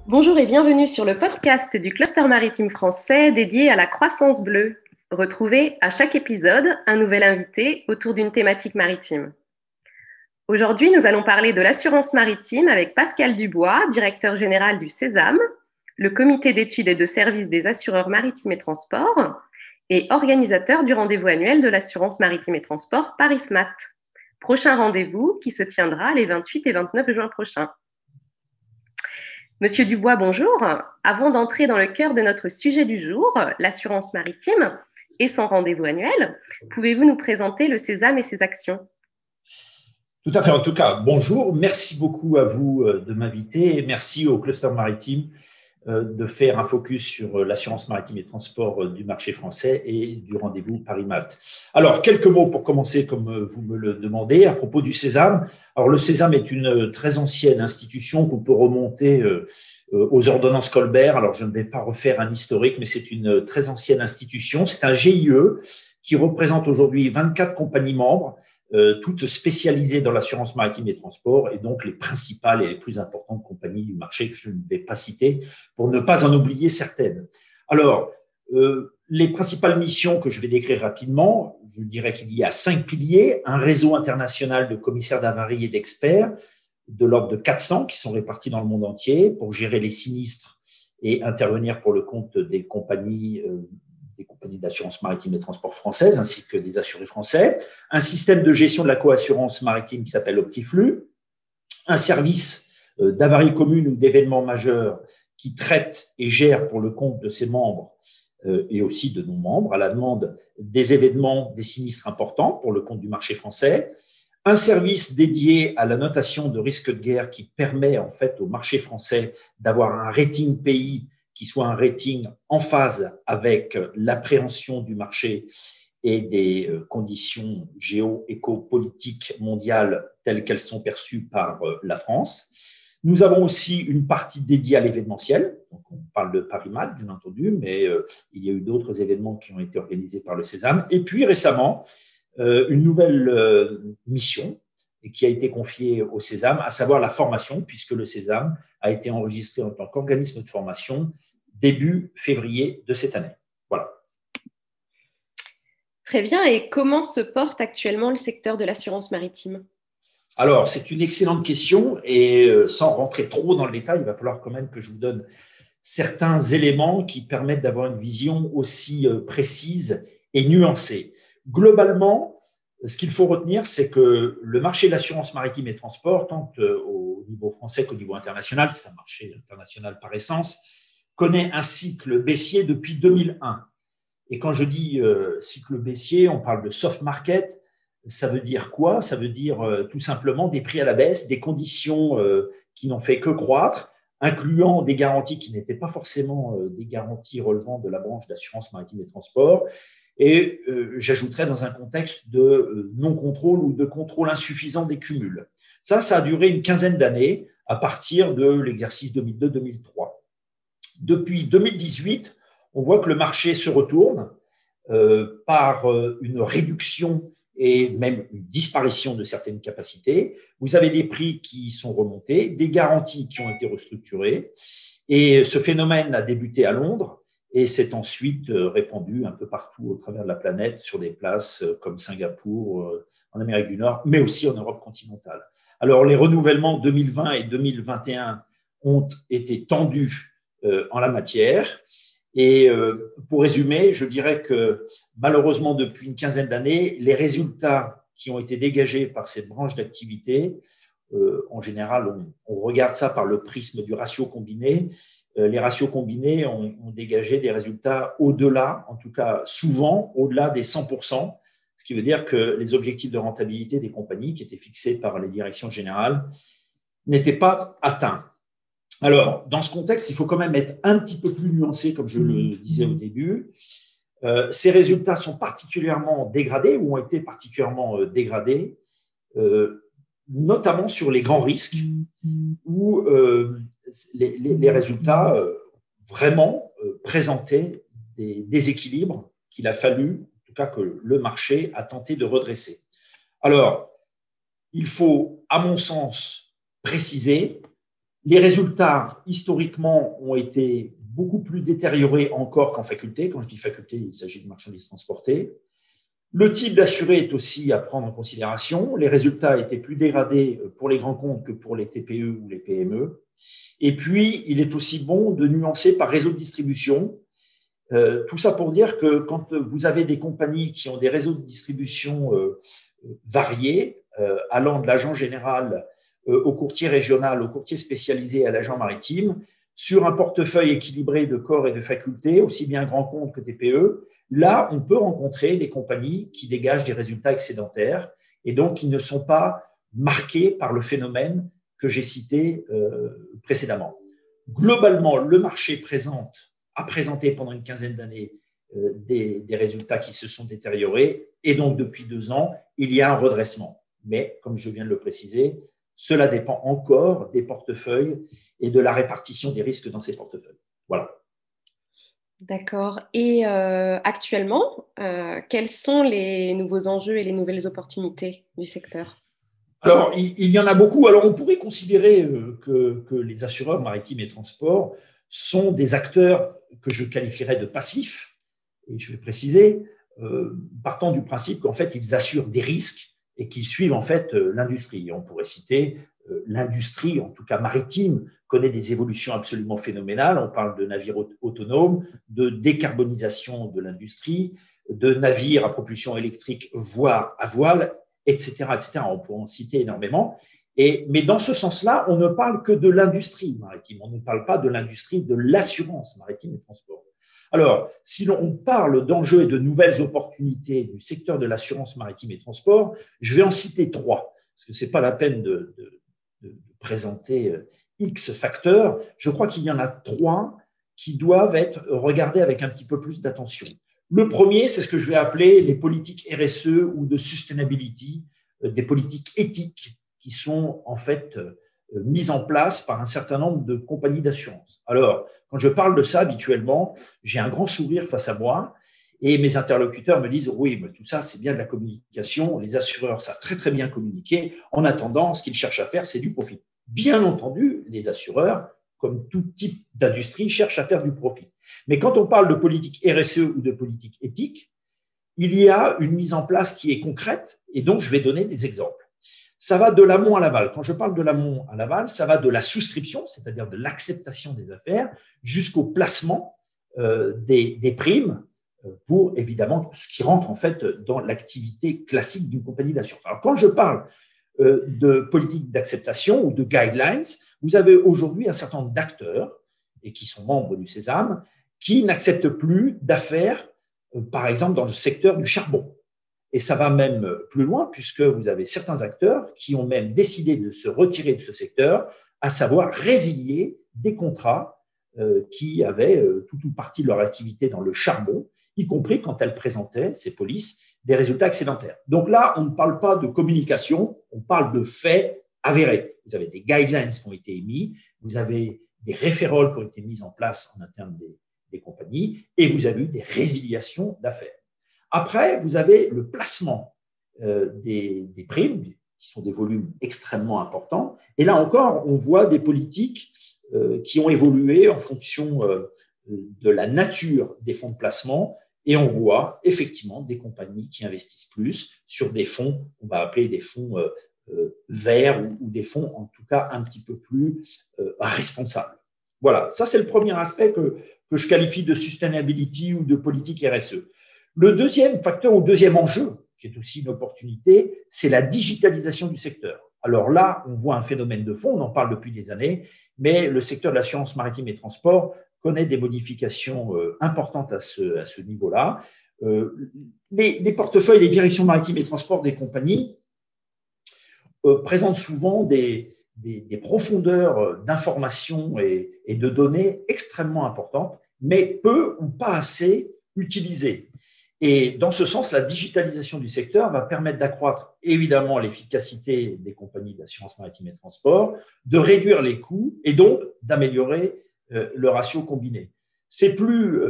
Bonjour et bienvenue sur le podcast du Cluster maritime français dédié à la croissance bleue. Retrouvez à chaque épisode un nouvel invité autour d'une thématique maritime. Aujourd'hui, nous allons parler de l'assurance maritime avec Pascal Dubois, directeur général du CESAM, le comité d'études et de services des assureurs maritimes et transports, et organisateur du rendez-vous annuel de l'assurance maritime et transport Paris-SMAT. Prochain rendez-vous qui se tiendra les 28 et 29 juin prochains. Monsieur Dubois, bonjour. Avant d'entrer dans le cœur de notre sujet du jour, l'assurance maritime et son rendez-vous annuel, pouvez-vous nous présenter le CESAM et ses actions? Tout à fait. En tout cas, bonjour. Merci beaucoup à vous de m'inviter et merci au Cluster Maritime de faire un focus sur l'assurance maritime et transport du marché français et du rendez-vous Paris-Mat. Alors, quelques mots pour commencer, comme vous me le demandez, à propos du CESAM. Alors, le CESAM est une très ancienne institution qu'on peut remonter aux ordonnances Colbert. Alors, je ne vais pas refaire un historique, mais c'est une très ancienne institution. C'est un GIE qui représente aujourd'hui 24 compagnies membres, toutes spécialisées dans l'assurance maritime et transport, et donc les principales et les plus importantes compagnies du marché que je ne vais pas citer pour ne pas en oublier certaines. Alors, les principales missions que je vais décrire rapidement, je dirais qu'il y a 5 piliers: un réseau international de commissaires d'avarie et d'experts de l'ordre de 400 qui sont répartis dans le monde entier pour gérer les sinistres et intervenir pour le compte des compagnies d'assurance maritime et transport françaises, ainsi que des assurés français, un système de gestion de la coassurance maritime qui s'appelle Optiflux, un service d'avarie commune ou d'événements majeurs qui traite et gère pour le compte de ses membres et aussi de nos membres, à la demande des événements, des sinistres importants pour le compte du marché français, un service dédié à la notation de risque de guerre qui permet en fait au marché français d'avoir un rating pays qui soit un rating en phase avec l'appréhension du marché et des conditions géo-éco-politiques mondiales telles qu'elles sont perçues par la France. Nous avons aussi une partie dédiée à l'événementiel. Donc, on parle de Paris-Mat, bien entendu, mais il y a eu d'autres événements qui ont été organisés par le CESAM. Et puis récemment, une nouvelle mission qui a été confiée au CESAM, à savoir la formation, puisque le CESAM a été enregistré en tant qu'organisme de formation début février de cette année. Voilà. Très bien. Et comment se porte actuellement le secteur de l'assurance maritime? Alors, c'est une excellente question et sans rentrer trop dans le détail, il va falloir quand même que je vous donne certains éléments qui permettent d'avoir une vision aussi précise et nuancée. Globalement, ce qu'il faut retenir, c'est que le marché de l'assurance maritime et transport, tant au niveau français qu'au niveau international, c'est un marché international par essence, connaît un cycle baissier depuis 2001. Et quand je dis cycle baissier, on parle de soft market. Ça veut dire quoi? Ça veut dire tout simplement des prix à la baisse, des conditions qui n'ont fait que croître, incluant des garanties qui n'étaient pas forcément des garanties relevant de la branche d'assurance maritime et transport. Et j'ajouterais dans un contexte de non-contrôle ou de contrôle insuffisant des cumuls. Ça a duré une quinzaine d'années à partir de l'exercice 2002-2003. Depuis 2018, on voit que le marché se retourne par une réduction et même une disparition de certaines capacités. Vous avez des prix qui sont remontés, des garanties qui ont été restructurées, et ce phénomène a débuté à Londres et s'est ensuite répandu un peu partout au travers de la planète, sur des places comme Singapour, en Amérique du Nord, mais aussi en Europe continentale. Alors, les renouvellements 2020 et 2021 ont été tendus en la matière. Et pour résumer, je dirais que malheureusement, depuis une quinzaine d'années, les résultats qui ont été dégagés par cette branche d'activité, en général, on regarde ça par le prisme du ratio combiné. Les ratios combinés ont dégagé des résultats au-delà, en tout cas souvent au-delà des 100%, ce qui veut dire que les objectifs de rentabilité des compagnies qui étaient fixés par les directions générales n'étaient pas atteints. Alors, dans ce contexte, il faut quand même être un petit peu plus nuancé, comme je le disais au début. Ces résultats sont particulièrement dégradés ou ont été particulièrement dégradés, notamment sur les grands risques, où les résultats vraiment présentaient des déséquilibres qu'il a fallu, en tout cas que le marché a tenté de redresser. Alors, il faut, à mon sens, préciser Les résultats, historiquement, ont été beaucoup plus détériorés encore qu'en faculté. Quand je dis faculté, il s'agit de marchandises transportées. Le type d'assuré est aussi à prendre en considération. Les résultats étaient plus dégradés pour les grands comptes que pour les TPE ou les PME. Et puis, il est aussi bon de nuancer par réseau de distribution. Tout ça pour dire que quand vous avez des compagnies qui ont des réseaux de distribution variés, allant de l'agent général au courtier régional, au courtier spécialisé, à l'agent maritime, sur un portefeuille équilibré de corps et de facultés, aussi bien grands comptes que TPE, là, on peut rencontrer des compagnies qui dégagent des résultats excédentaires et donc qui ne sont pas marquées par le phénomène que j'ai cité précédemment. Globalement, le marché a présenté pendant une quinzaine d'années des résultats qui se sont détériorés et donc depuis 2 ans, il y a un redressement. Mais, comme je viens de le préciser, cela dépend encore des portefeuilles et de la répartition des risques dans ces portefeuilles. Voilà. D'accord. Et actuellement, quels sont les nouveaux enjeux et les nouvelles opportunités du secteur? Alors, il y en a beaucoup. Alors, on pourrait considérer que les assureurs maritimes et transports sont des acteurs que je qualifierais de passifs, et je vais préciser, partant du principe qu'en fait, ils assurent des risques et qu'ils suivent en fait l'industrie. On pourrait citer l'industrie, en tout cas maritime, connaît des évolutions absolument phénoménales. On parle de navires autonomes, de décarbonisation de l'industrie, de navires à propulsion électrique, voire à voile, etc., etc. On pourrait en citer énormément. Mais dans ce sens-là, on ne parle que de l'industrie maritime. On ne parle pas de l'industrie de l'assurance maritime et transport. Alors, si l'on parle d'enjeux et de nouvelles opportunités du secteur de l'assurance maritime et transport, je vais en citer 3, parce que ce n'est pas la peine de présenter X facteurs. Je crois qu'il y en a 3 qui doivent être regardés avec un petit peu plus d'attention. Le premier, c'est ce que je vais appeler les politiques RSE ou de sustainability, des politiques éthiques qui sont en fait mises en place par un certain nombre de compagnies d'assurance. Alors, quand je parle de ça habituellement, j'ai un grand sourire face à moi et mes interlocuteurs me disent « Oui, mais tout ça, c'est bien de la communication. Les assureurs savent très, très bien communiquer. En attendant, ce qu'ils cherchent à faire, c'est du profit. » Bien entendu, les assureurs, comme tout type d'industrie, cherchent à faire du profit. Mais quand on parle de politique RSE ou de politique éthique, il y a une mise en place qui est concrète et donc je vais donner des exemples. Ça va de l'amont à l'aval. Quand je parle de l'amont à l'aval, ça va de la souscription, c'est-à-dire de l'acceptation des affaires, jusqu'au placement des primes pour, évidemment, ce qui rentre en fait dans l'activité classique d'une compagnie d'assurance. Alors, quand je parle de politique d'acceptation ou de guidelines, vous avez aujourd'hui un certain nombre d'acteurs, et qui sont membres du Sésame, qui n'acceptent plus d'affaires, par exemple, dans le secteur du charbon. Et ça va même plus loin, puisque vous avez certains acteurs qui ont même décidé de se retirer de ce secteur, à savoir résilier des contrats qui avaient tout ou partie de leur activité dans le charbon, y compris quand elles présentaient, ces polices, des résultats excédentaires. Donc là, on ne parle pas de communication, on parle de faits avérés. Vous avez des guidelines qui ont été émis, vous avez des référoles qui ont été mises en place en interne des compagnies, et vous avez eu des résiliations d'affaires. Après, vous avez le placement des primes, qui sont des volumes extrêmement importants. Et là encore, on voit des politiques qui ont évolué en fonction de la nature des fonds de placement. Et on voit effectivement des compagnies qui investissent plus sur des fonds, on va appeler des fonds verts ou des fonds en tout cas un petit peu plus responsables. Voilà, ça c'est le premier aspect que je qualifie de sustainability ou de politique RSE. Le deuxième facteur ou deuxième enjeu, qui est aussi une opportunité, c'est la digitalisation du secteur. Alors là, on voit un phénomène de fond, on en parle depuis des années, mais le secteur de l'assurance maritime et transport connaît des modifications importantes à ce niveau-là. Les portefeuilles, les directions maritimes et transports des compagnies présentent souvent des profondeurs d'informations et de données extrêmement importantes, mais peu ou pas assez utilisées. Et dans ce sens, la digitalisation du secteur va permettre d'accroître évidemment l'efficacité des compagnies d'assurance maritime et transport, de réduire les coûts et donc d'améliorer le ratio combiné. C'est plus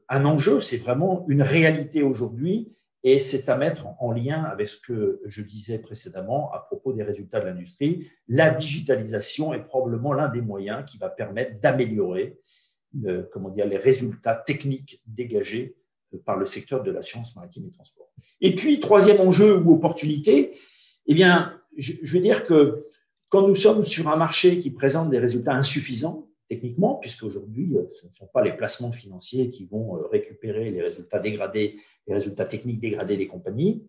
un enjeu, c'est vraiment une réalité aujourd'hui et c'est à mettre en lien avec ce que je disais précédemment à propos des résultats de l'industrie. La digitalisation est probablement l'un des moyens qui va permettre d'améliorer les résultats techniques dégagés par le secteur de l'assurance maritime et transport. Et puis, troisième enjeu ou opportunité, eh bien, je vais dire que quand nous sommes sur un marché qui présente des résultats insuffisants techniquement, puisqu'aujourd'hui, ce ne sont pas les placements financiers qui vont récupérer les résultats dégradés, les résultats techniques dégradés des compagnies,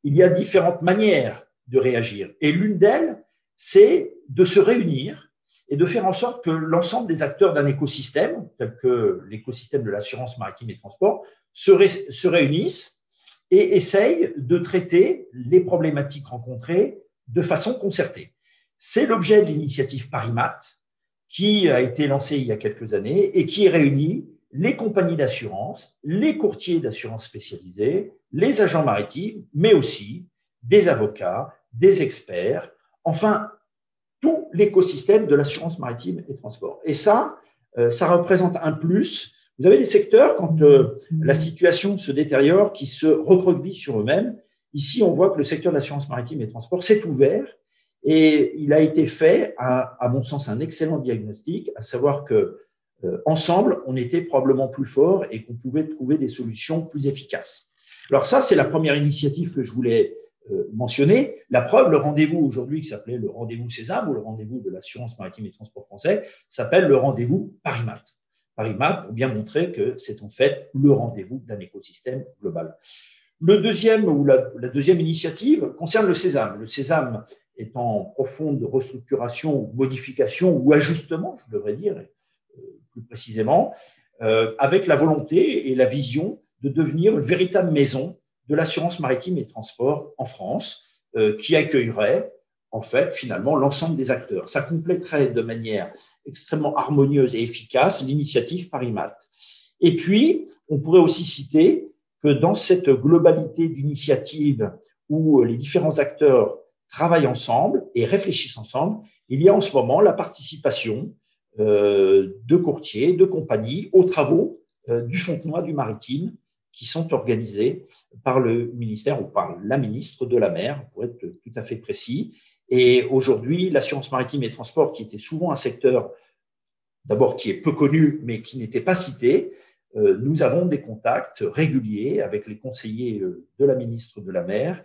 il y a différentes manières de réagir. Et l'une d'elles, c'est de se réunir et de faire en sorte que l'ensemble des acteurs d'un écosystème, tel que l'écosystème de l'assurance maritime et transport, se réunissent et essayent de traiter les problématiques rencontrées de façon concertée. C'est l'objet de l'initiative ParisMat, qui a été lancée il y a quelques années et qui réunit les compagnies d'assurance, les courtiers d'assurance spécialisés, les agents maritimes, mais aussi des avocats, des experts, enfin, tout l'écosystème de l'assurance maritime et transport. Et ça représente un plus. Vous avez des secteurs, quand la situation se détériore, qui se recroquevillent sur eux-mêmes. Ici, on voit que le secteur de l'assurance maritime et transport s'est ouvert et il a été fait, à mon sens, un excellent diagnostic, à savoir que ensemble, on était probablement plus forts et qu'on pouvait trouver des solutions plus efficaces. Alors ça, c'est la première initiative que je voulais mentionner. La preuve, le rendez-vous aujourd'hui qui s'appelait le rendez-vous Sésame ou le rendez-vous de l'assurance maritime et transport français s'appelle le rendez-vous ParisMat. ParisMat pour bien montrer que c'est en fait le rendez-vous d'un écosystème global. La deuxième initiative concerne le Sésame. Le Sésame est en profonde restructuration, modification ou ajustement, je devrais dire, plus précisément, avec la volonté et la vision de devenir une véritable maison de l'assurance maritime et transport en France, qui accueillerait en fait finalement l'ensemble des acteurs. Ça compléterait de manière extrêmement harmonieuse et efficace l'initiative ParisMat. Et puis, on pourrait aussi citer que dans cette globalité d'initiatives où les différents acteurs travaillent ensemble et réfléchissent ensemble, il y a en ce moment la participation de courtiers, de compagnies aux travaux du Fontenoy du Maritime qui sont organisés par le ministère ou par la ministre de la Mer, pour être tout à fait précis. Et aujourd'hui, l'assurance maritime et transport, qui était souvent un secteur, d'abord qui est peu connu, mais qui n'était pas cité, nous avons des contacts réguliers avec les conseillers de la ministre de la Mer.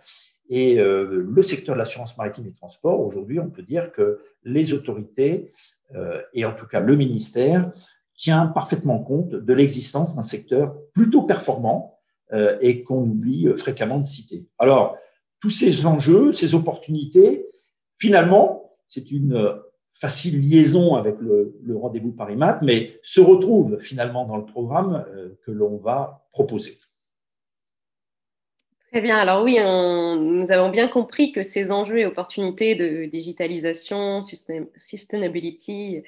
Et le secteur de l'assurance maritime et transport, aujourd'hui, on peut dire que les autorités, et en tout cas le ministère, tient parfaitement compte de l'existence d'un secteur plutôt performant et qu'on oublie fréquemment de citer. Alors, tous ces enjeux, ces opportunités, finalement, c'est une facile liaison avec le rendez-vous ParisMat, mais se retrouvent finalement dans le programme que l'on va proposer. Très bien. Alors oui, nous avons bien compris que ces enjeux et opportunités de digitalisation, sustainability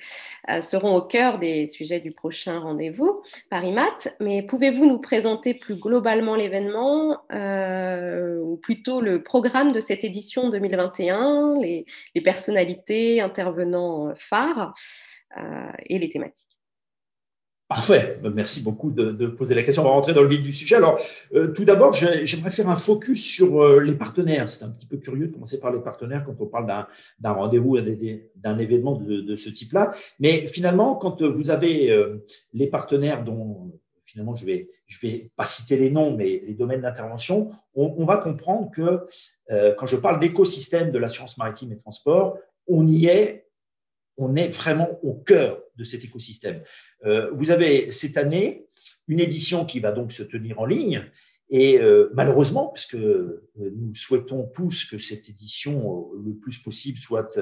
seront au cœur des sujets du prochain rendez-vous ParisMat. Mais pouvez-vous nous présenter plus globalement l'événement ou plutôt le programme de cette édition 2021, les personnalités, intervenants phares et les thématiques? Parfait, merci beaucoup de poser la question. On va rentrer dans le vif du sujet. Alors, tout d'abord, j'aimerais faire un focus sur les partenaires. C'est un petit peu curieux de commencer par les partenaires quand on parle d'un rendez-vous, d'un événement de ce type-là. Mais finalement, quand vous avez les partenaires dont finalement je vais pas citer les noms, mais les domaines d'intervention, on va comprendre que quand je parle d'écosystème de l'assurance maritime et transport, on est vraiment au cœur de cet écosystème. Vous avez cette année une édition qui va donc se tenir en ligne et malheureusement, parce que nous souhaitons tous que cette édition le plus possible soit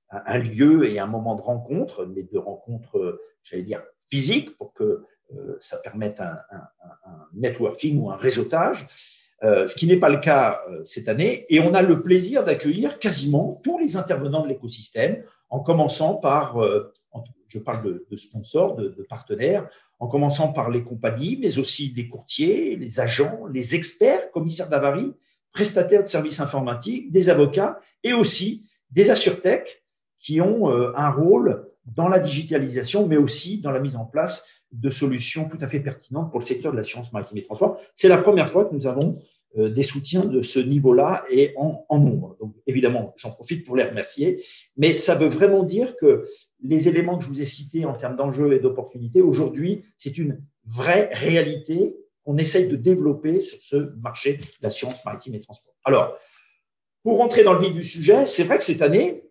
un lieu et un moment de rencontre, mais de rencontre, j'allais dire, physique pour que ça permette un networking ou un réseautage, ce qui n'est pas le cas cette année. Et on a le plaisir d'accueillir quasiment tous les intervenants de l'écosystème, en commençant par, je parle de sponsors, de partenaires, en commençant par les compagnies, mais aussi les courtiers, les agents, les experts, commissaires d'avarie, prestataires de services informatiques, des avocats et aussi des assurtech qui ont un rôle dans la digitalisation, mais aussi dans la mise en place de solutions tout à fait pertinentes pour le secteur de l'assurance maritime et transport. C'est la première fois que nous avons des soutiens de ce niveau-là et en nombre. Donc, évidemment, j'en profite pour les remercier, mais ça veut vraiment dire que les éléments que je vous ai cités en termes d'enjeux et d'opportunités, aujourd'hui, c'est une vraie réalité qu'on essaye de développer sur ce marché de l'assurance maritime et transport. Alors, pour rentrer dans le vif du sujet, c'est vrai que cette année,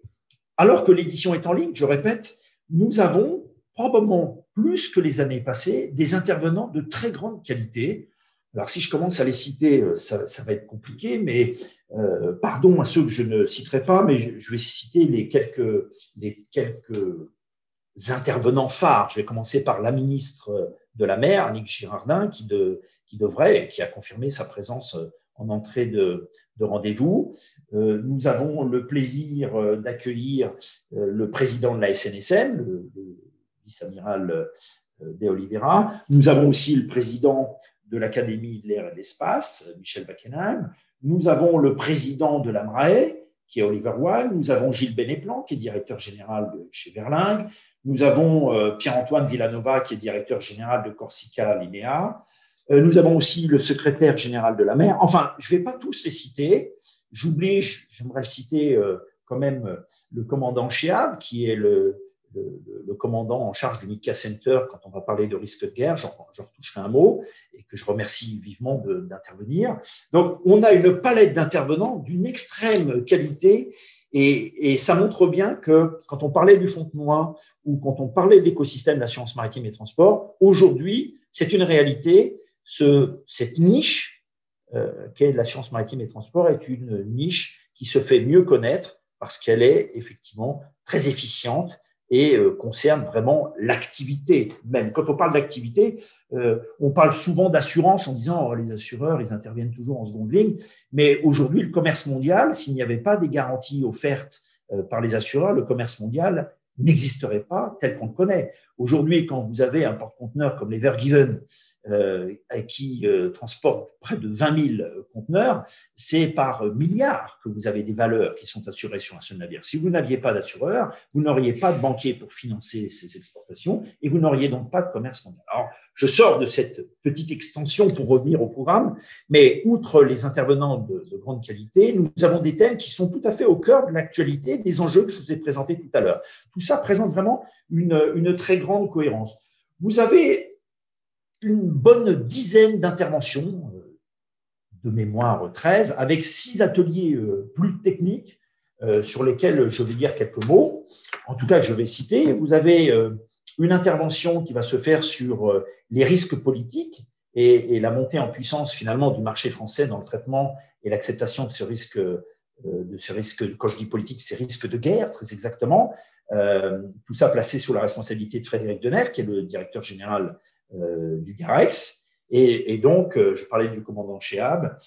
alors que l'édition est en ligne, je répète, nous avons probablement plus que les années passées des intervenants de très grande qualité. Alors, si je commence à les citer, ça va être compliqué, mais pardon à ceux que je ne citerai pas, mais je vais citer les quelques intervenants phares. Je vais commencer par la ministre de la Mer, Annick Girardin, qui devrait, et qui a confirmé sa présence en entrée de rendez-vous. Nous avons le plaisir d'accueillir le président de la SNSM, le vice-amiral De Oliveira. Nous avons aussi le président de l'Académie de l'air et de l'espace, Michel Wackenheim. Nous avons le président de l'AMRAE, qui est Oliver Wall. Nous avons Gilles Benéplan, qui est directeur général de chez Verlingue. Nous avons Pierre-Antoine Villanova, qui est directeur général de Corsica Linea. Nous avons aussi le secrétaire général de la mer. Enfin, je ne vais pas tous les citer. J'oublie, j'aimerais le citer quand même, le commandant Chiab, qui est le commandant en charge du MICA Center quand on va parler de risque de guerre. J'en retoucherai un mot et que je remercie vivement d'intervenir. Donc, on a une palette d'intervenants d'une extrême qualité et ça montre bien que quand on parlait du Fontenoy ou quand on parlait de l'écosystème de l'assurance maritime et transport, aujourd'hui, c'est une réalité. Cette niche qu'est l'assurance maritime et transport est une niche qui se fait mieux connaître parce qu'elle est effectivement très efficiente et concerne vraiment l'activité même. Quand on parle d'activité, on parle souvent d'assurance en disant oh, les assureurs, ils interviennent toujours en seconde ligne, mais aujourd'hui, le commerce mondial, s'il n'y avait pas des garanties offertes par les assureurs, le commerce mondial n'existerait pas tel qu'on le connaît. Aujourd'hui, quand vous avez un porte-conteneur comme l'Ever Given qui transporte près de 20 000 conteneurs, c'est par milliards que vous avez des valeurs qui sont assurées sur un seul navire. Si vous n'aviez pas d'assureur, vous n'auriez pas de banquier pour financer ces exportations et vous n'auriez donc pas de commerce mondial. Alors, je sors de cette petite extension pour revenir au programme, mais outre les intervenants de grande qualité, nous avons des thèmes qui sont tout à fait au cœur de l'actualité, des enjeux que je vous ai présentés tout à l'heure. Tout ça présente vraiment une très grande cohérence. Vous avez une bonne dizaine d'interventions, de mémoire 13, avec 6 ateliers plus techniques sur lesquels je vais dire quelques mots. En tout cas, je vais citer. Vous avez une intervention qui va se faire sur les risques politiques et la montée en puissance finalement du marché français dans le traitement et l'acceptation de ce risque, quand je dis politique, c'est risque de guerre, très exactement. Tout ça placé sous la responsabilité de Frédéric Denner, qui est le directeur général du GAREX. Et donc, je parlais du commandant Chiab,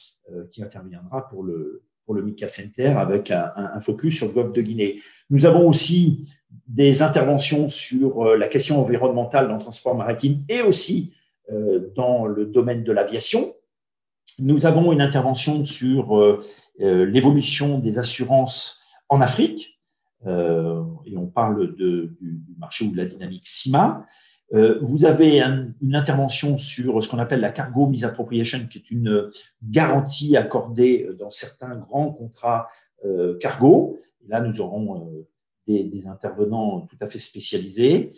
qui interviendra pour le MICA Center avec un focus sur le golfe de Guinée. Nous avons aussi des interventions sur la question environnementale dans le transport maritime et aussi dans le domaine de l'aviation. Nous avons une intervention sur l'évolution des assurances en Afrique, et on parle du marché ou de la dynamique CIMA. Vous avez une intervention sur ce qu'on appelle la cargo misappropriation, qui est une garantie accordée dans certains grands contrats cargo. Et là, nous aurons des intervenants tout à fait spécialisés.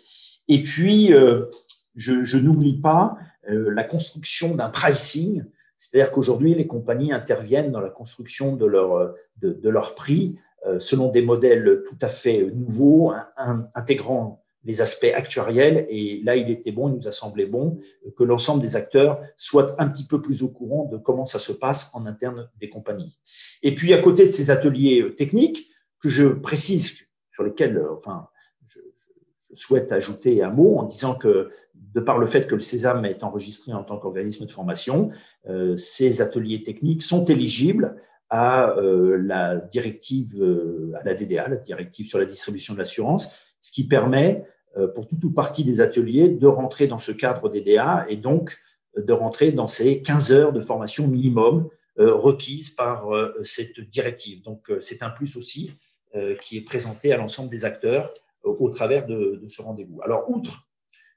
Et puis, je n'oublie pas la construction d'un pricing, c'est-à-dire qu'aujourd'hui, les compagnies interviennent dans la construction de leur prix selon des modèles tout à fait nouveaux, intégrant les aspects actuariels. Et là, il nous a semblé bon que l'ensemble des acteurs soient un petit peu plus au courant de comment ça se passe en interne des compagnies. Et puis, à côté de ces ateliers techniques, que je précise, sur lesquels je souhaite ajouter un mot en disant que, de par le fait que le Sésame est enregistré en tant qu'organisme de formation, ces ateliers techniques sont éligibles à la directive, à la DDA, la directive sur la distribution de l'assurance, ce qui permet pour toute ou partie des ateliers de rentrer dans ce cadre DDA et donc de rentrer dans ces 15 heures de formation minimum requises par cette directive. Donc, c'est un plus aussi qui est présenté à l'ensemble des acteurs au travers de ce rendez-vous. Alors, outre,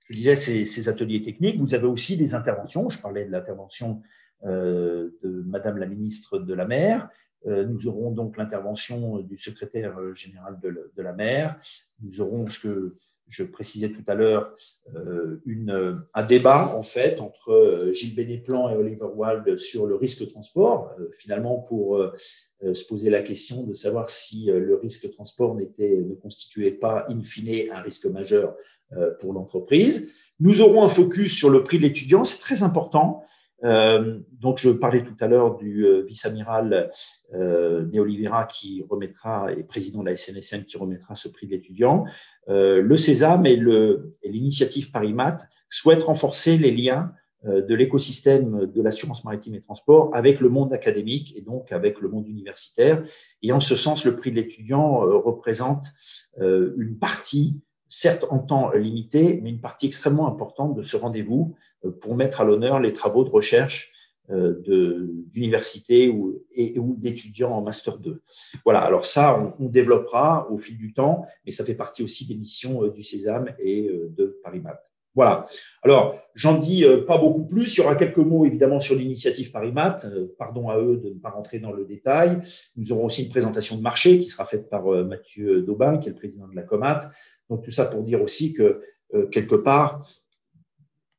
je disais, ces ateliers techniques, vous avez aussi des interventions. Je parlais de l'intervention de Madame la ministre de la Mer. Nous aurons donc l'intervention du secrétaire général de la mer. Nous aurons ce que je précisais tout à l'heure, un débat en fait entre Gilles Bénéplan et Oliver Wild sur le risque transport, finalement pour se poser la question de savoir si le risque transport ne constituait pas in fine un risque majeur pour l'entreprise. Nous aurons un focus sur le prix de l'étudiant, c'est très important. Donc, je parlais tout à l'heure du vice-amiral De Oliveira qui remettra, et président de la SNSM qui remettra ce prix de l'étudiant. Le Sésame et l'initiative ParisMat souhaitent renforcer les liens de l'écosystème de l'assurance maritime et transport avec le monde académique et donc avec le monde universitaire. Et en ce sens, le prix de l'étudiant représente une partie, certes en temps limité, mais une partie extrêmement importante de ce rendez-vous pour mettre à l'honneur les travaux de recherche d'université ou d'étudiants en Master 2. Voilà, alors ça, on développera au fil du temps, mais ça fait partie aussi des missions du Sésame et de ParisMat. Voilà, alors j'en dis pas beaucoup plus, il y aura quelques mots évidemment sur l'initiative ParisMat, pardon à eux de ne pas rentrer dans le détail. Nous aurons aussi une présentation de marché qui sera faite par Mathieu Daubin, qui est le président de la Comat. Donc tout ça pour dire aussi que quelque part,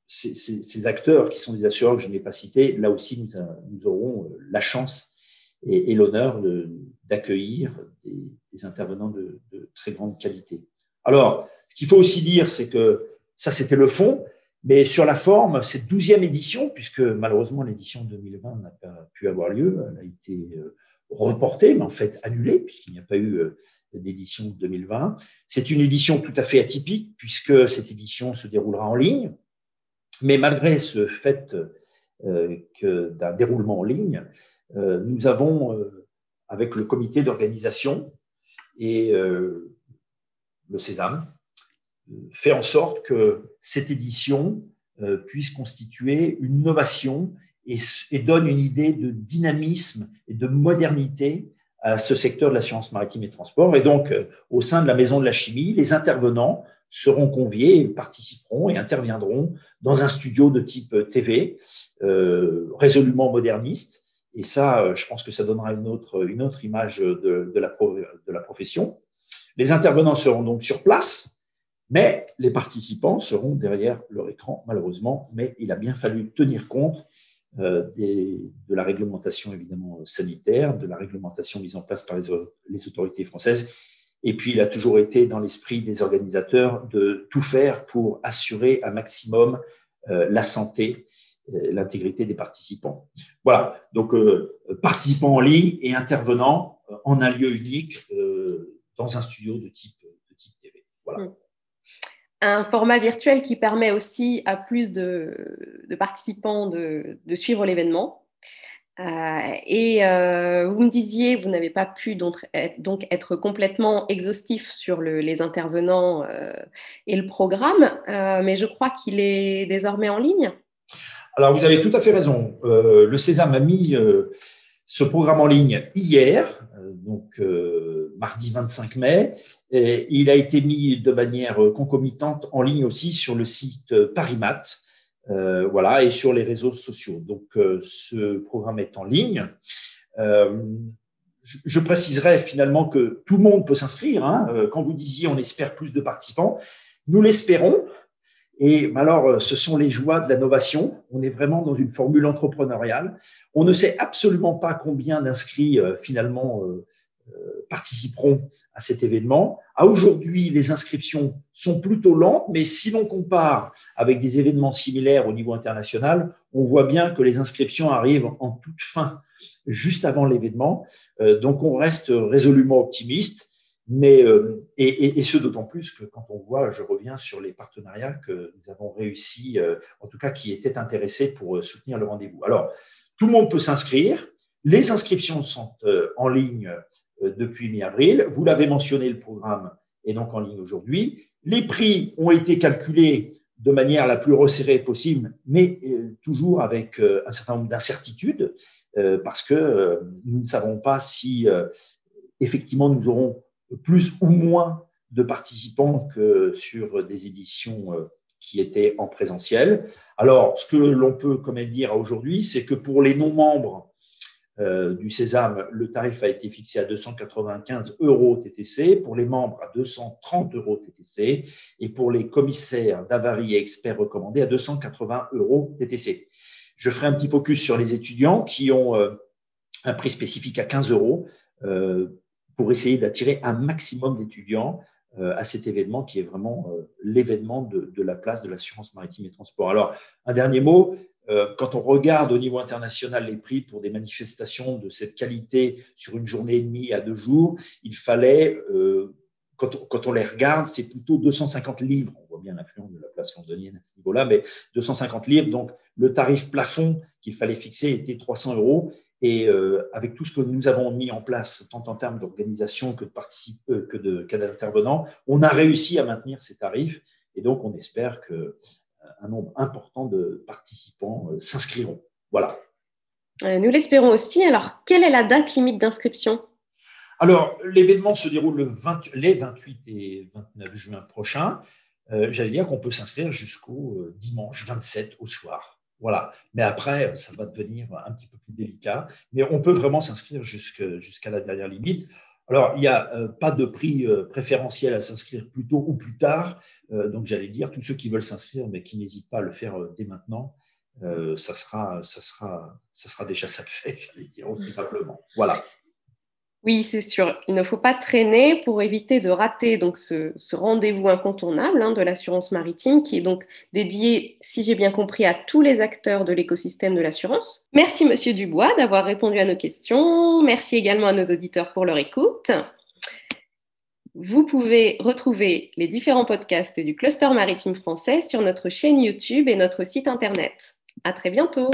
ces acteurs qui sont des assureurs que je n'ai pas cités, là aussi nous aurons la chance et l'honneur d'accueillir des intervenants de très grande qualité. Alors, ce qu'il faut aussi dire, c'est que ça c'était le fond, mais sur la forme, cette 12e édition, puisque malheureusement l'édition 2020 n'a pas pu avoir lieu, elle a été reportée, mais en fait annulée, puisqu'il n'y a pas eu d'édition 2020. C'est une édition tout à fait atypique, puisque cette édition se déroulera en ligne. Mais malgré ce fait d'un déroulement en ligne, nous avons, avec le comité d'organisation et le Sésame, fait en sorte que cette édition puisse constituer une innovation et donne une idée de dynamisme et de modernité à ce secteur de l'assurance maritime et transport. Et donc, au sein de la Maison de la Chimie, les intervenants seront conviés, participeront et interviendront dans un studio de type TV, résolument moderniste. Et ça, je pense que ça donnera une autre image de la profession. Les intervenants seront donc sur place, mais les participants seront derrière leur écran, malheureusement. Mais il a bien fallu tenir compte de la réglementation évidemment sanitaire, de la réglementation mise en place par les autorités françaises. Et puis, il a toujours été dans l'esprit des organisateurs de tout faire pour assurer un maximum la santé, l'intégrité des participants. Voilà, donc participants en ligne et intervenants en un lieu unique dans un studio de type TV. Voilà. Un format virtuel qui permet aussi à plus de participants de suivre l'événement. Vous me disiez, vous n'avez pas pu donc être complètement exhaustif sur les intervenants et le programme, mais je crois qu'il est désormais en ligne. Alors, vous avez tout à fait raison. Le Sésame a mis ce programme en ligne hier, donc mardi 25 mai, et il a été mis de manière concomitante en ligne aussi sur le site ParisMat. Voilà, et sur les réseaux sociaux. Donc, ce programme est en ligne. Je préciserai finalement que tout le monde peut s'inscrire. Hein. Quand vous disiez on espère plus de participants, nous l'espérons. Et alors, ce sont les joies de l'innovation. On est vraiment dans une formule entrepreneuriale. On ne sait absolument pas combien d'inscrits finalement participeront à cet événement. À aujourd'hui, les inscriptions sont plutôt lentes, mais si l'on compare avec des événements similaires au niveau international, on voit bien que les inscriptions arrivent en toute fin, juste avant l'événement. Donc, on reste résolument optimiste, mais et ce d'autant plus que quand on voit, je reviens sur les partenariats que nous avons réussi, en tout cas qui étaient intéressés pour soutenir le rendez-vous. Alors, tout le monde peut s'inscrire. Les inscriptions sont en ligne depuis mi-avril. Vous l'avez mentionné, le programme est donc en ligne aujourd'hui. Les prix ont été calculés de manière la plus resserrée possible, mais toujours avec un certain nombre d'incertitudes, parce que nous ne savons pas si effectivement nous aurons plus ou moins de participants que sur des éditions qui étaient en présentiel. Alors, ce que l'on peut quand même dire aujourd'hui, c'est que pour les non-membres du Sésame, le tarif a été fixé à 295 € TTC, pour les membres à 230 € TTC et pour les commissaires d'avarie et experts recommandés à 280 € TTC. Je ferai un petit focus sur les étudiants qui ont un prix spécifique à 15 € pour essayer d'attirer un maximum d'étudiants à cet événement qui est vraiment l'événement de la place de l'assurance maritime et transport. Alors, un dernier mot, quand on regarde au niveau international les prix pour des manifestations de cette qualité sur une journée et demie à 2 jours, il fallait, quand on les regarde, c'est plutôt 250 livres. On voit bien l'influence de la place londonienne à ce niveau-là, mais 250 livres. Donc, le tarif plafond qu'il fallait fixer était 300 €. Et avec tout ce que nous avons mis en place, tant en termes d'organisation que d'intervenants, on a réussi à maintenir ces tarifs. Et donc, on espère qu'un nombre important de participants s'inscriront. Voilà. Nous l'espérons aussi. Alors, quelle est la date limite d'inscription ? Alors, l'événement se déroule les 28 et 29 juin prochains. J'allais dire qu'on peut s'inscrire jusqu'au dimanche 27 au soir. Voilà. Mais après, ça va devenir un petit peu plus délicat. Mais on peut vraiment s'inscrire jusqu'à la dernière limite. Alors, il n'y a pas de prix préférentiel à s'inscrire plus tôt ou plus tard. Donc, j'allais dire, tous ceux qui veulent s'inscrire, mais qui n'hésitent pas à le faire dès maintenant, ça sera déjà ça de fait, j'allais dire, aussi simplement. Voilà. Oui, c'est sûr. Il ne faut pas traîner pour éviter de rater donc ce rendez-vous incontournable de l'assurance maritime qui est donc dédié, si j'ai bien compris, à tous les acteurs de l'écosystème de l'assurance. Merci Monsieur Dubois d'avoir répondu à nos questions. Merci également à nos auditeurs pour leur écoute. Vous pouvez retrouver les différents podcasts du Cluster Maritime Français sur notre chaîne YouTube et notre site internet. À très bientôt.